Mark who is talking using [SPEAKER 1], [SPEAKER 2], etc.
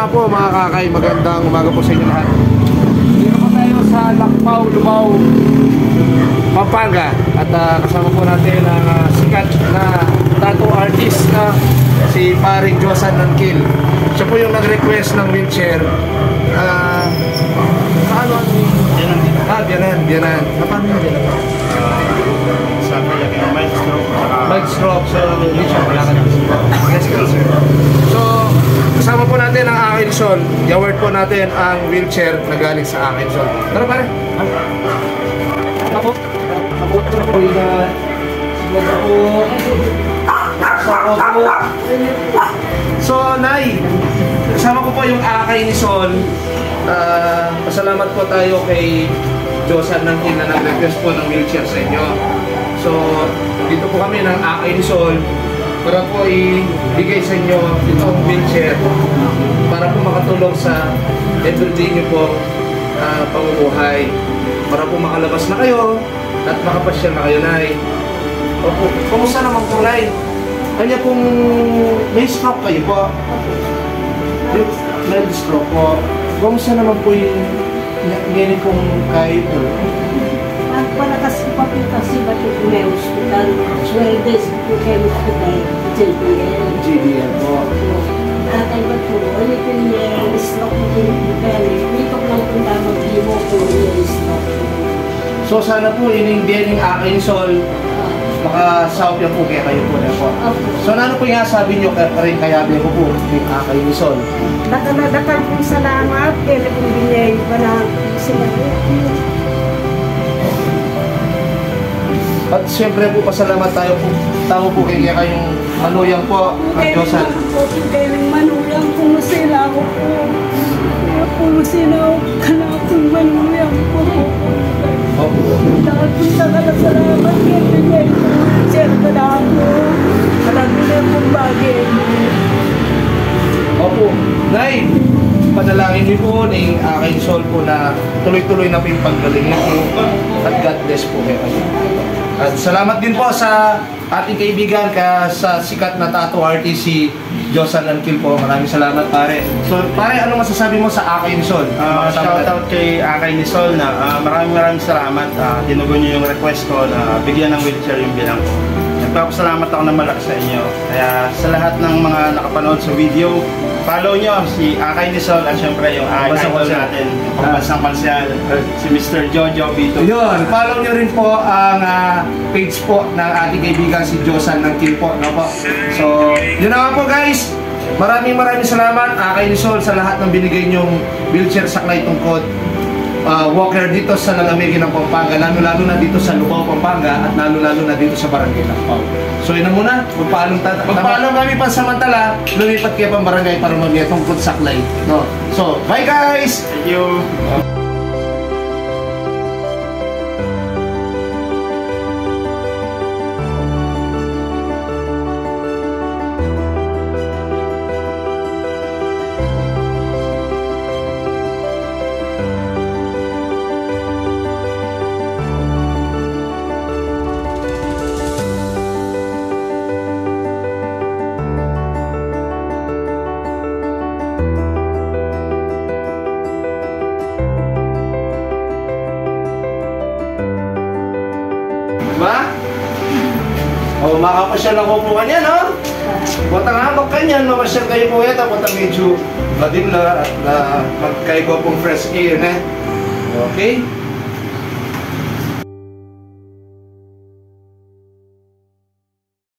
[SPEAKER 1] nga po mga kakay, magandang umaga po sa inyo lahat. Dito po tayo sa Lakpaw, Lubao, Pampanga. At kasama po natin ang sikat na tattoo artist na si paring Josan Nankil. Siya po yung nag-request ng wheelchair. Paano? Biyanan. Paano yun?
[SPEAKER 2] Sabi niya, mild stroke.
[SPEAKER 1] Mild stroke. So, hindi siya malakad. Yes, sir. So, kasama po natin ang Akinson. I-award po natin ang wheelchair na galing sa Akinson. Tara pare. Ako po yung So, Nay, kasama ko po yung Akinson. Pasalamat po tayo kay Josan Nankil na nag-request po ng wheelchair sa inyo. So, dito po kami ng Akinson para po ibigay sa inyo itong wheelchair para po makatulong sa everyday nyo po pamumuhay. Para po makalabas na kayo at makapasyal na kayo, Nay. Opo, kumusta naman po, Nay? Kanya pong may stroke kayo po. May stroke po. Kumusta naman po yung ngayon pong kayo po?
[SPEAKER 3] Para kasi kasi ba't yung may hospital? Well, this po kayo hospital, JBL
[SPEAKER 1] po.
[SPEAKER 3] Tatay ba po, ulit yung stroke po yung pwede. Dito lang po na mag-iwo po yung stroke.
[SPEAKER 1] So sana po yung Akinson, makasawap yan po kaya kayo po na po. So ano po yung sabi nyo rin kaya ko po yung Akinson?
[SPEAKER 3] Dakal po salamat, kaya kung binay pa na sila po.
[SPEAKER 1] At siyempre po pasalamat tayo po kaya kayong manuyang po ang Diyosan.
[SPEAKER 3] Kaya ng manuyang kung sila ko po. Kaya kung sila kanakong manuyang po. Dapat punta ka na salamat kaya binay po. Sir ka na ako. Alam mo na yung bagay.
[SPEAKER 1] Opo. Nay, panalangin niyo po ng Akinson po na tuloy-tuloy na po yung paggaling niyo po. At God bless po kayo. At salamat din po sa ating kaibigan sa sikat na tattoo artist si Josan Nankil po. Maraming salamat pare. So pare, ano masasabi mo sa Akinson?
[SPEAKER 2] Shoutout kay Akinson na maraming salamat. Tinugon niyo yung request ko na bigyan ng wheelchair yung bilang ko. Nagpapasalamat ako na malaki sa inyo. Kaya sa lahat ng mga nakapanood sa video, follow nyo si Akinson at syempre yung idol natin, yung pambansang pansyal, si Mr. Jojo Vito.
[SPEAKER 1] Yun, follow nyo rin po ang page po ng ating kaibigan si Josan Nankil po. No po? So, yun na nga po guys. Maraming salamat Akinson sa lahat ng binigay nyong wheelchair saklay tungkod. Walker dito sa Lalamigin ng Pampanga, lalo na dito sa Lubao, Pampanga, at lalo na dito sa Barangay Lakpaw. So yun na muna, magpaalam kami pansamantala, lumipat kayo pang barangay para mamaya tungkol saklay. No? So, bye guys!
[SPEAKER 2] Thank you!
[SPEAKER 1] Diba? O, makapasyal ako po kanya, no? Buntang habang kanya, makapasyal kayo po ito. Buntang medyo madimla at magkaigo pong fresh air, ne? Okay?